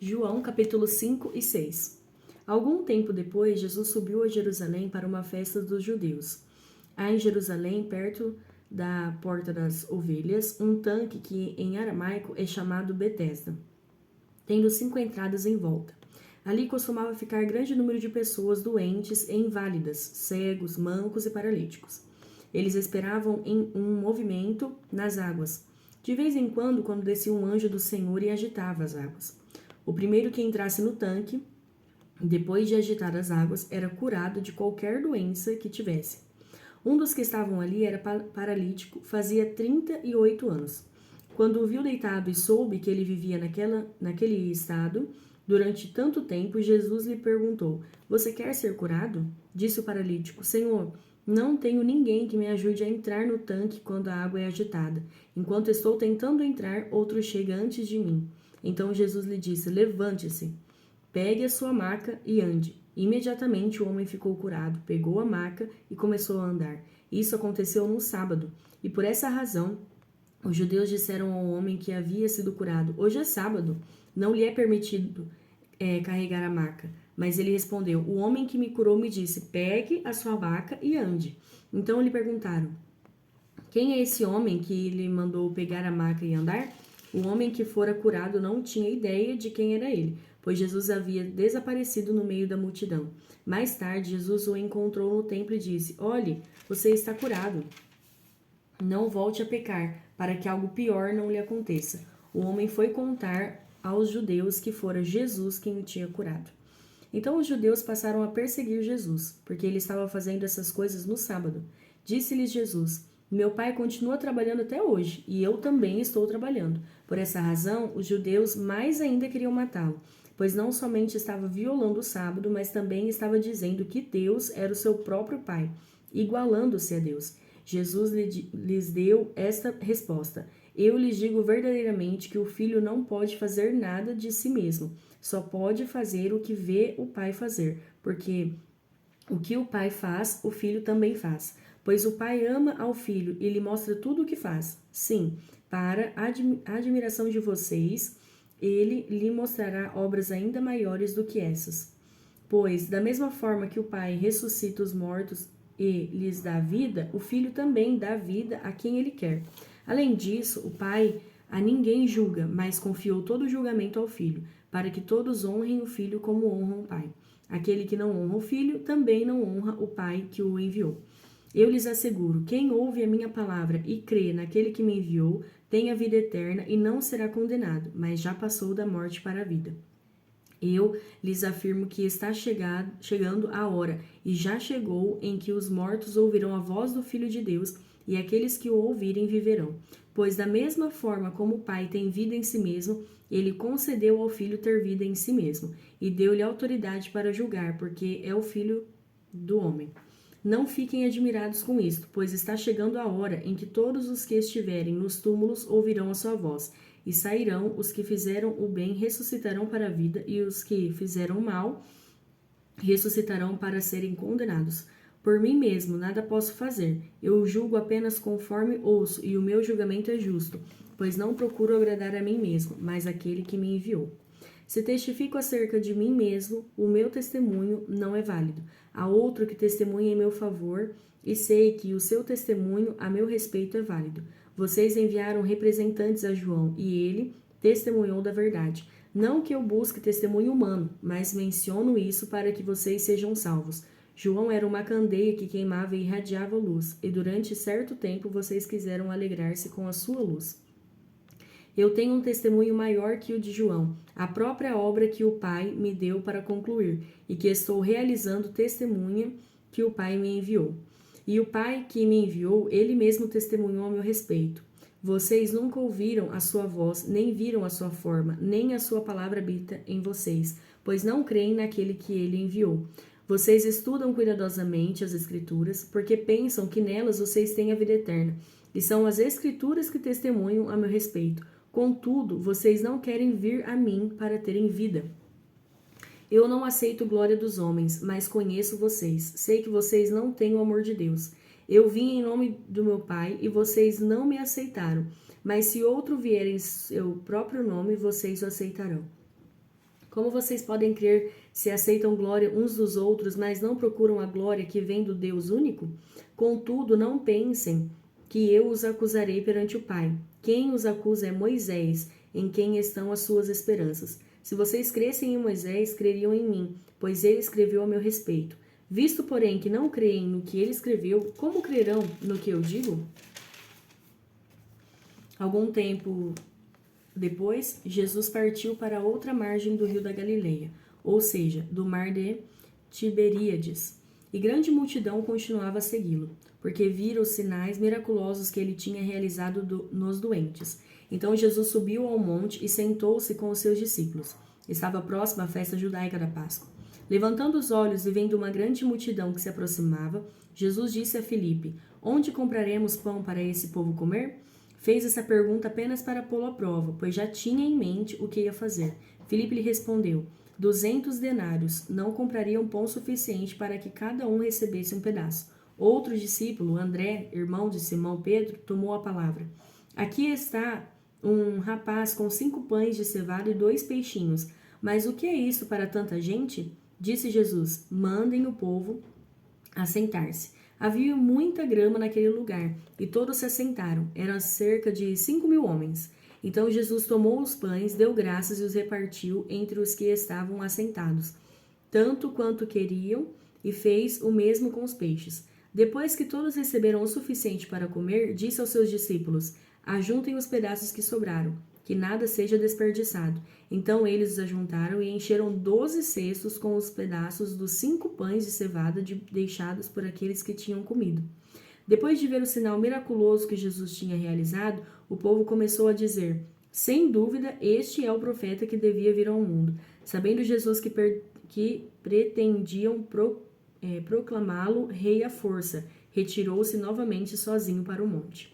João capítulo 5 e 6. Algum tempo depois, Jesus subiu a Jerusalém para uma festa dos judeus. Há em Jerusalém, perto da Porta das Ovelhas, um tanque que em aramaico é chamado Betesda, tendo 5 entradas em volta. Ali costumava ficar grande número de pessoas doentes e inválidas, cegos, mancos e paralíticos. Eles esperavam em um movimento nas águas. De vez em quando descia um anjo do Senhor e agitava as águas. O primeiro que entrasse no tanque, depois de agitar as águas, era curado de qualquer doença que tivesse. Um dos que estavam ali era paralítico, fazia 38 anos. Quando o viu deitado e soube que ele vivia naquele estado durante tanto tempo, Jesus lhe perguntou: Você quer ser curado? Disse o paralítico: Senhor, não tenho ninguém que me ajude a entrar no tanque quando a água é agitada. Enquanto estou tentando entrar, outro chega antes de mim. Então Jesus lhe disse: Levante-se, pegue a sua maca e ande. Imediatamente o homem ficou curado, pegou a maca e começou a andar. Isso aconteceu no sábado, e por essa razão os judeus disseram ao homem que havia sido curado: Hoje é sábado, não lhe é permitido carregar a maca. Mas ele respondeu: O homem que me curou me disse: Pegue a sua maca e ande. Então lhe perguntaram: Quem é esse homem que lhe mandou pegar a maca e andar? O homem que fora curado não tinha ideia de quem era ele, pois Jesus havia desaparecido no meio da multidão. Mais tarde, Jesus o encontrou no templo e disse: Olhe, você está curado. Não volte a pecar, para que algo pior não lhe aconteça. O homem foi contar aos judeus que fora Jesus quem o tinha curado. Então os judeus passaram a perseguir Jesus, porque ele estava fazendo essas coisas no sábado. Disse-lhes Jesus: Meu pai continua trabalhando até hoje, e eu também estou trabalhando. Por essa razão, os judeus mais ainda queriam matá-lo, pois não somente estava violando o sábado, mas também estava dizendo que Deus era o seu próprio pai, igualando-se a Deus. Jesus lhes deu esta resposta: Eu lhes digo verdadeiramente que o filho não pode fazer nada de si mesmo, só pode fazer o que vê o pai fazer, porque o que o pai faz, o filho também faz. Pois o pai ama ao filho e lhe mostra tudo o que faz. Sim, para a admiração de vocês, ele lhe mostrará obras ainda maiores do que essas. Pois, da mesma forma que o pai ressuscita os mortos e lhes dá vida, o filho também dá vida a quem ele quer. Além disso, o pai a ninguém julga, mas confiou todo o julgamento ao filho, para que todos honrem o filho como honram o pai. Aquele que não honra o filho também não honra o pai que o enviou. Eu lhes asseguro: quem ouve a minha palavra e crê naquele que me enviou, tem a vida eterna e não será condenado, mas já passou da morte para a vida. Eu lhes afirmo que está chegando a hora, e já chegou, em que os mortos ouvirão a voz do Filho de Deus, e aqueles que o ouvirem viverão. Pois da mesma forma como o Pai tem vida em si mesmo, ele concedeu ao Filho ter vida em si mesmo, e deu-lhe autoridade para julgar, porque é o Filho do homem. Não fiquem admirados com isto, pois está chegando a hora em que todos os que estiverem nos túmulos ouvirão a sua voz, e sairão os que fizeram o bem ressuscitarão para a vida, e os que fizeram o mal ressuscitarão para serem condenados. Por mim mesmo nada posso fazer, eu julgo apenas conforme ouço, e o meu julgamento é justo, pois não procuro agradar a mim mesmo, mas aquele que me enviou. Se testifico acerca de mim mesmo, o meu testemunho não é válido. Há outro que testemunha em meu favor, e sei que o seu testemunho a meu respeito é válido. Vocês enviaram representantes a João, e ele testemunhou da verdade. Não que eu busque testemunho humano, mas menciono isso para que vocês sejam salvos. João era uma candeia que queimava e irradiava luz, e durante certo tempo vocês quiseram alegrar-se com a sua luz. Eu tenho um testemunho maior que o de João, a própria obra que o Pai me deu para concluir, e que estou realizando testemunha que o Pai me enviou. E o Pai que me enviou, ele mesmo testemunhou a meu respeito. Vocês nunca ouviram a sua voz, nem viram a sua forma, nem a sua palavra habita em vocês, pois não creem naquele que ele enviou. Vocês estudam cuidadosamente as Escrituras, porque pensam que nelas vocês têm a vida eterna. E são as Escrituras que testemunham a meu respeito. Contudo, vocês não querem vir a mim para terem vida. Eu não aceito glória dos homens, mas conheço vocês. Sei que vocês não têm o amor de Deus. Eu vim em nome do meu Pai e vocês não me aceitaram. Mas se outro vier em seu próprio nome, vocês o aceitarão. Como vocês podem crer se aceitam glória uns dos outros, mas não procuram a glória que vem do Deus único? Contudo, não pensem que eu os acusarei perante o Pai. Quem os acusa é Moisés, em quem estão as suas esperanças. Se vocês crescem em Moisés, creriam em mim, pois ele escreveu a meu respeito. Visto, porém, que não creem no que ele escreveu, como crerão no que eu digo? Algum tempo depois, Jesus partiu para a outra margem do rio da Galileia, ou seja, do mar de Tiberíades, e grande multidão continuava a segui-lo, porque viram os sinais miraculosos que ele tinha realizado nos doentes. Então Jesus subiu ao monte e sentou-se com os seus discípulos. Estava próxima a festa judaica da Páscoa. Levantando os olhos e vendo uma grande multidão que se aproximava, Jesus disse a Filipe: Onde compraremos pão para esse povo comer? Fez essa pergunta apenas para pô-lo à prova, pois já tinha em mente o que ia fazer. Filipe lhe respondeu: 200 denários não comprariam pão suficiente para que cada um recebesse um pedaço. Outro discípulo, André, irmão de Simão Pedro, tomou a palavra. Aqui está um rapaz com 5 pães de cevada e 2 peixinhos. Mas o que é isso para tanta gente? Disse Jesus: Mandem o povo assentar-se. Havia muita grama naquele lugar, e todos se assentaram. Eram cerca de 5.000 homens. Então Jesus tomou os pães, deu graças e os repartiu entre os que estavam assentados, tanto quanto queriam, e fez o mesmo com os peixes. Depois que todos receberam o suficiente para comer, disse aos seus discípulos: Ajuntem os pedaços que sobraram, que nada seja desperdiçado. Então eles os ajuntaram e encheram 12 cestos com os pedaços dos 5 pães de cevada deixados por aqueles que tinham comido. Depois de ver o sinal miraculoso que Jesus tinha realizado, o povo começou a dizer: Sem dúvida, este é o profeta que devia vir ao mundo. Sabendo Jesus que pretendiam proclamá-lo rei à força, retirou-se novamente sozinho para o monte.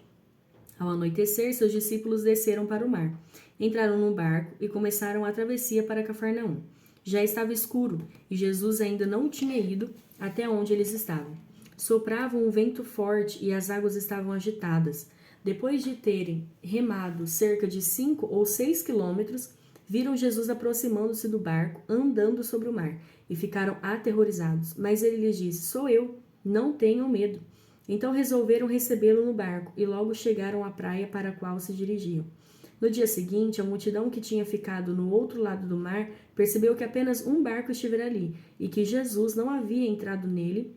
Ao anoitecer, seus discípulos desceram para o mar. Entraram num barco e começaram a travessia para Cafarnaum. Já estava escuro e Jesus ainda não tinha ido até onde eles estavam. Soprava um vento forte e as águas estavam agitadas. Depois de terem remado cerca de 5 ou 6 quilômetros, viram Jesus aproximando-se do barco, andando sobre o mar, e ficaram aterrorizados. Mas ele lhes disse: Sou eu, não tenham medo. Então resolveram recebê-lo no barco e logo chegaram à praia para a qual se dirigiam. No dia seguinte, a multidão que tinha ficado no outro lado do mar percebeu que apenas um barco estivera ali e que Jesus não havia entrado nele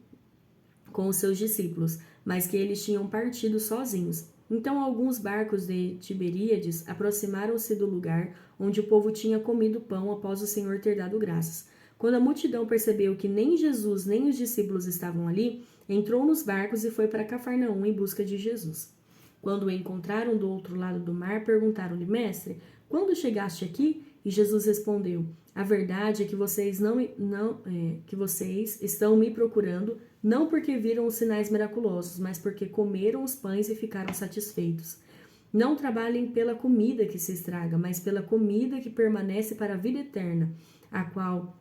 com os seus discípulos, mas que eles tinham partido sozinhos. Então alguns barcos de Tiberíades aproximaram-se do lugar onde o povo tinha comido pão após o Senhor ter dado graças. Quando a multidão percebeu que nem Jesus nem os discípulos estavam ali, entrou nos barcos e foi para Cafarnaum em busca de Jesus. Quando o encontraram do outro lado do mar, perguntaram-lhe: Mestre, quando chegaste aqui? E Jesus respondeu: A verdade é que vocês que vocês estão me procurando não porque viram os sinais miraculosos, mas porque comeram os pães e ficaram satisfeitos. Não trabalhem pela comida que se estraga, mas pela comida que permanece para a vida eterna, a qual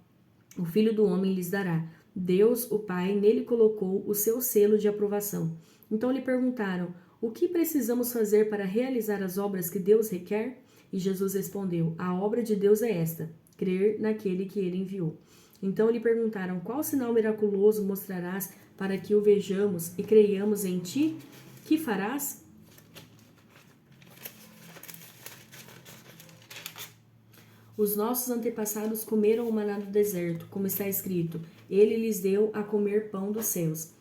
o Filho do Homem lhes dará. Deus, o Pai, nele colocou o seu selo de aprovação. Então lhe perguntaram: O que precisamos fazer para realizar as obras que Deus requer? E Jesus respondeu: A obra de Deus é esta, crer naquele que ele enviou. Então lhe perguntaram: Qual sinal miraculoso mostrarás para que o vejamos e creiamos em ti? Que farás? Os nossos antepassados comeram o maná do deserto, como está escrito: Ele lhes deu a comer pão dos céus.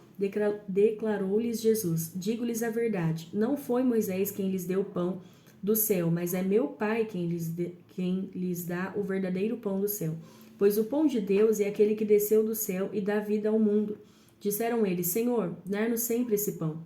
Declarou-lhes Jesus: Digo-lhes a verdade, não foi Moisés quem lhes deu pão do céu, mas é meu Pai quem lhes dá o verdadeiro pão do céu. Pois o pão de Deus é aquele que desceu do céu e dá vida ao mundo. Disseram eles: Senhor, dá-nos sempre esse pão.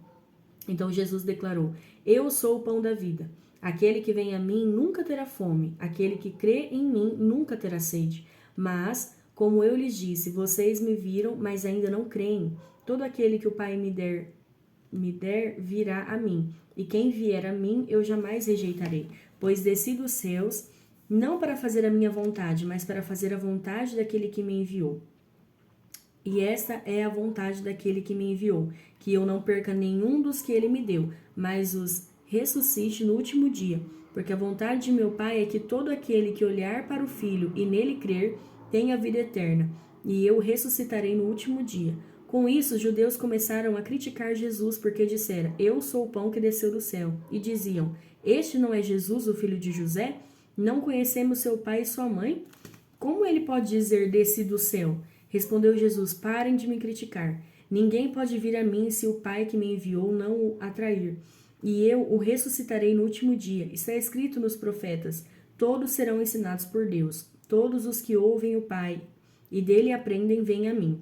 Então Jesus declarou: Eu sou o pão da vida. Aquele que vem a mim nunca terá fome, aquele que crê em mim nunca terá sede. Mas, como eu lhes disse, vocês me viram, mas ainda não creem. Todo aquele que o Pai me der virá a mim, e quem vier a mim eu jamais rejeitarei, pois desci dos céus, não para fazer a minha vontade, mas para fazer a vontade daquele que me enviou. E esta é a vontade daquele que me enviou, que eu não perca nenhum dos que ele me deu, mas os ressuscite no último dia. porque a vontade de meu Pai é que todo aquele que olhar para o Filho e nele crer tenha vida eterna, e eu o ressuscitarei no último dia. Com isso, os judeus começaram a criticar Jesus, porque disseram: Eu sou o pão que desceu do céu. E diziam: Este não é Jesus, o filho de José? Não conhecemos seu pai e sua mãe? Como ele pode dizer: Desci do céu? Respondeu Jesus: Parem de me criticar. Ninguém pode vir a mim se o Pai que me enviou não o atrair. E eu o ressuscitarei no último dia. Está escrito nos profetas: Todos serão ensinados por Deus. Todos os que ouvem o Pai e dele aprendem, vêm a mim.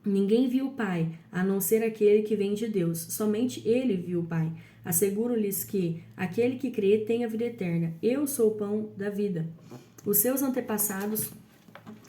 Ninguém viu o Pai, a não ser aquele que vem de Deus. Somente ele viu o Pai. Asseguro-lhes que aquele que crê tem a vida eterna. Eu sou o pão da vida. Os seus antepassados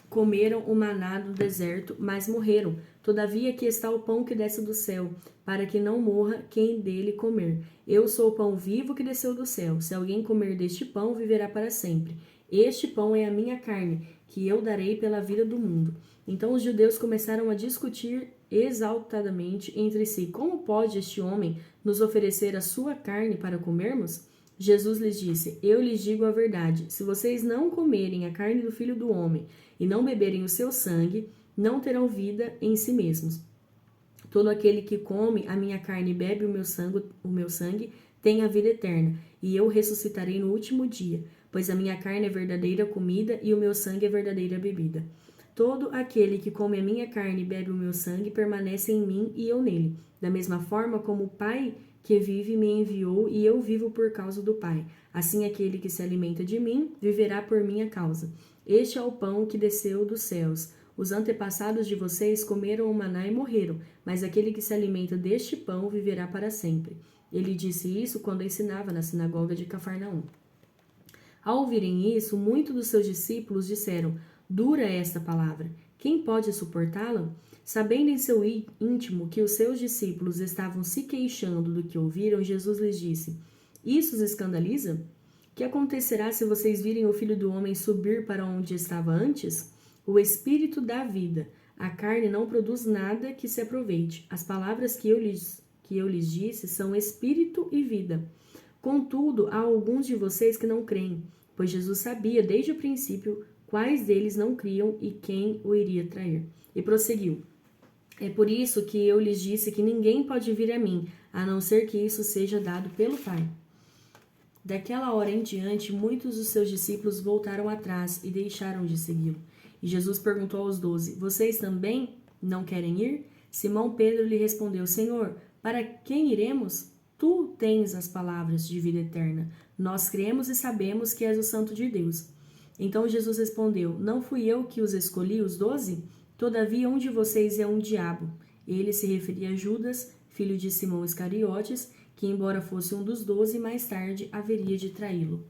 comeram o maná do deserto, mas morreram. Todavia aqui está o pão que desce do céu, para que não morra quem dele comer. Eu sou o pão vivo que desceu do céu. Se alguém comer deste pão, viverá para sempre. Este pão é a minha carne, que eu darei pela vida do mundo. Então os judeus começaram a discutir exaltadamente entre si: Como pode este homem nos oferecer a sua carne para comermos? Jesus lhes disse: Eu lhes digo a verdade. Se vocês não comerem a carne do Filho do Homem e não beberem o seu sangue, não terão vida em si mesmos. Todo aquele que come a minha carne e bebe o meu sangue tem a vida eterna, e eu ressuscitarei no último dia, pois a minha carne é verdadeira comida e o meu sangue é verdadeira bebida. Todo aquele que come a minha carne e bebe o meu sangue permanece em mim e eu nele, da mesma forma como o Pai que vive me enviou e eu vivo por causa do Pai. Assim aquele que se alimenta de mim viverá por minha causa. Este é o pão que desceu dos céus. Os antepassados de vocês comeram o maná e morreram, mas aquele que se alimenta deste pão viverá para sempre. Ele disse isso quando ensinava na sinagoga de Cafarnaum. Ao ouvirem isso, muitos dos seus discípulos disseram: Dura é esta palavra. Quem pode suportá-la? Sabendo em seu íntimo que os seus discípulos estavam se queixando do que ouviram, Jesus lhes disse: Isso os escandaliza? Que acontecerá se vocês virem o Filho do Homem subir para onde estava antes? O Espírito dá vida. A carne não produz nada que se aproveite. As palavras que eu lhes disse são espírito e vida. Contudo, há alguns de vocês que não creem, pois Jesus sabia desde o princípio quais deles não criam e quem o iria trair. E prosseguiu: É por isso que eu lhes disse que ninguém pode vir a mim, a não ser que isso seja dado pelo Pai. Daquela hora em diante, muitos dos seus discípulos voltaram atrás e deixaram de segui-lo. E Jesus perguntou aos 12: Vocês também não querem ir? Simão Pedro lhe respondeu: Senhor, para quem iremos? Tu tens as palavras de vida eterna. Nós cremos e sabemos que és o Santo de Deus. Então Jesus respondeu: Não fui eu que os escolhi, os 12? Todavia um de vocês é um diabo. Ele se referia a Judas, filho de Simão Iscariotes, que embora fosse um dos 12, mais tarde haveria de traí-lo.